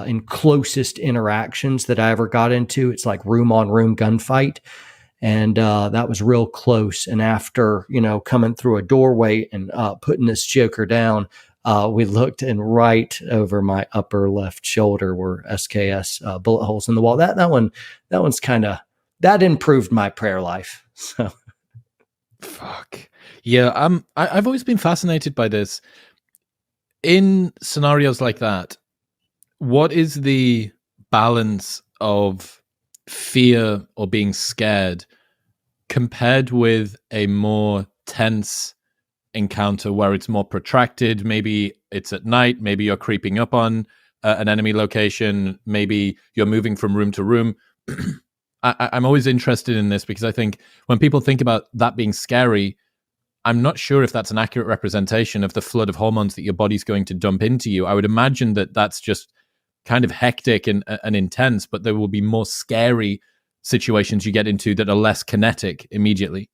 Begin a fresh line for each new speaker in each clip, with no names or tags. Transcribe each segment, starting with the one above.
in closest interactions that I ever got into. It's like room on room gunfight. And that was real close. And after, coming through a doorway and putting this joker down, we looked, and right over my upper left shoulder were SKS bullet holes in the wall. That that improved my prayer life. So,
fuck yeah. I've always been fascinated by this. In scenarios like that, what is the balance of fear or being scared compared with a more tense encounter where it's more protracted? Maybe it's at night, maybe you're creeping up on an enemy location, maybe you're moving from room to room. I'm always interested in this because I think when people think about that being scary, I'm not sure if that's an accurate representation of the flood of hormones that your body's going to dump into you. I would imagine that that's just kind of hectic and intense, but there will be more scary situations you get into that are less kinetic immediately.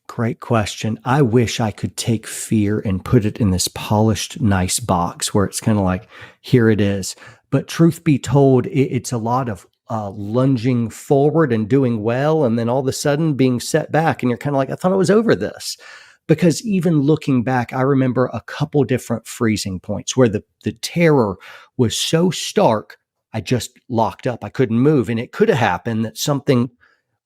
Great question. I wish I could take fear and put it in this polished, nice box where it's kind of like, here it is. But truth be told, it's a lot of lunging forward and doing well, and then all of a sudden being set back, and you're kind of like, I thought I was over this. Because even looking back, I remember a couple different freezing points where the terror was so stark, I just locked up. I couldn't move. And it could have happened that something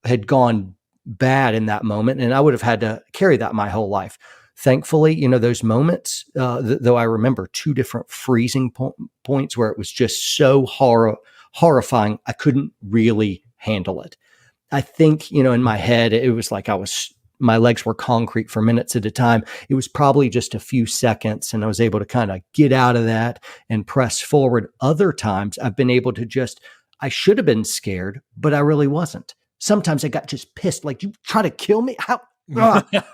had gone bad in that moment, and I would have had to carry that my whole life. Thankfully, those moments, though I remember two different freezing points where it was just so horrifying, I couldn't really handle it. I think, in my head, it was like my legs were concrete for minutes at a time. It was probably just a few seconds, and I was able to kind of get out of that and press forward. Other times I've been able to I should have been scared, but I really wasn't. Sometimes I got just pissed, like, you try to kill me? How?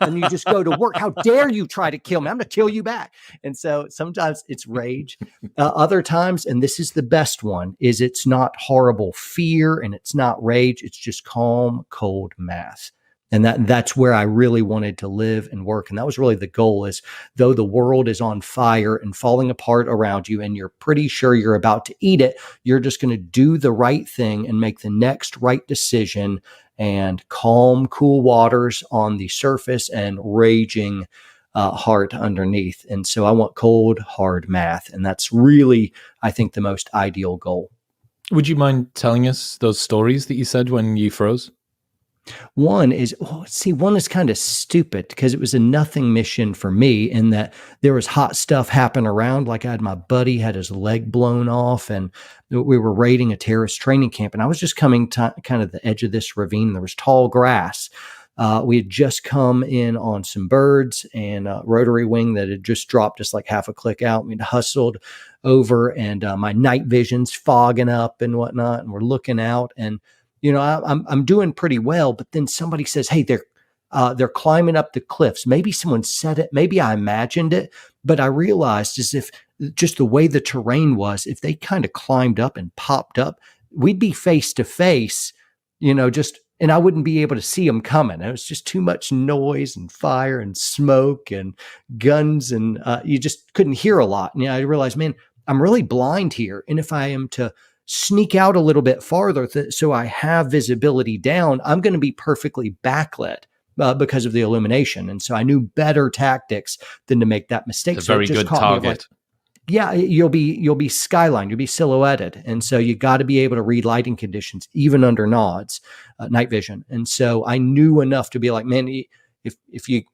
And you just go to work. How dare you try to kill me? I'm going to kill you back. And so sometimes it's rage. Other times, and this is the best one, is it's not horrible fear and it's not rage. It's just calm, cold math. And that's where I really wanted to live and work. And that was really the goal, is though the world is on fire and falling apart around you and you're pretty sure you're about to eat it, you're just going to do the right thing and make the next right decision, and calm, cool waters on the surface and raging heart underneath. And so I want cold, hard math. And that's really, I think, the most ideal goal.
Would you mind telling us those stories that you said when you froze?
One is kind of stupid because it was a nothing mission for me, in that there was hot stuff happening around. Like, I had my buddy had his leg blown off, and we were raiding a terrorist training camp, and I was just coming to kind of the edge of this ravine. There was tall grass. We had just come in on some birds and a rotary wing that had just dropped us like half a click out. We'd hustled over, and my night vision's fogging up and whatnot, and we're looking out, and I'm doing pretty well, but then somebody says, "Hey, they're climbing up the cliffs." Maybe someone said it, maybe I imagined it, but I realized, as if just the way the terrain was, if they kind of climbed up and popped up, we'd be face to face, and I wouldn't be able to see them coming. It was just too much noise and fire and smoke and guns, and you just couldn't hear a lot. And I realized, man, I'm really blind here, and if I am to sneak out a little bit farther so I have visibility down, I'm going to be perfectly backlit because of the illumination. And so I knew better tactics than to make that mistake.
It's a very good target.
You'll be skylined, you'll be silhouetted. And so you got to be able to read lighting conditions, even under nods, night vision. And so I knew enough to be like, man, if you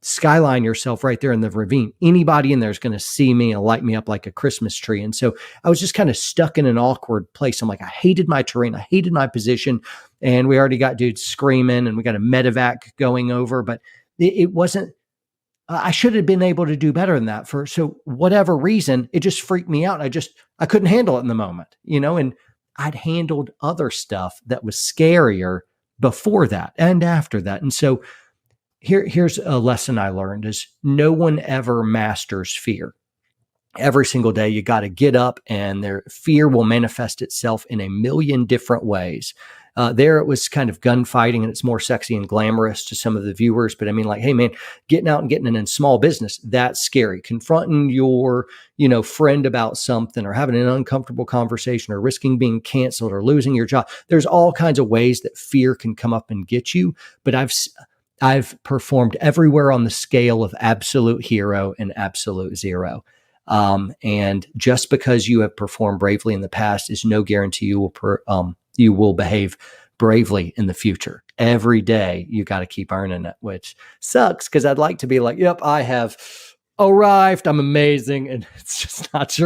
skyline yourself right there in the ravine, anybody in there is going to see me and light me up like a Christmas tree. And so I was just kind of stuck in an awkward place. I'm like, I hated my terrain. I hated my position. And we already got dudes screaming, and we got a medevac going over, but it wasn't, I should have been able to do better than that. So whatever reason, it just freaked me out. I couldn't handle it in the moment, and I'd handled other stuff that was scarier before that and after that. And so here's a lesson I learned, is no one ever masters fear. Every single day, you got to get up, and their fear will manifest itself in a million different ways. There it was kind of gunfighting, and it's more sexy and glamorous to some of the viewers. But I mean, like, hey man, getting out and getting in small business, that's scary. Confronting your, friend about something, or having an uncomfortable conversation, or risking being canceled, or losing your job. There's all kinds of ways that fear can come up and get you. But I've performed everywhere on the scale of absolute hero and absolute zero. And just because you have performed bravely in the past is no guarantee you will behave bravely in the future. Every day you got to keep earning it, which sucks because I'd like to be like, yep, I have arrived. I'm amazing. And it's just not true.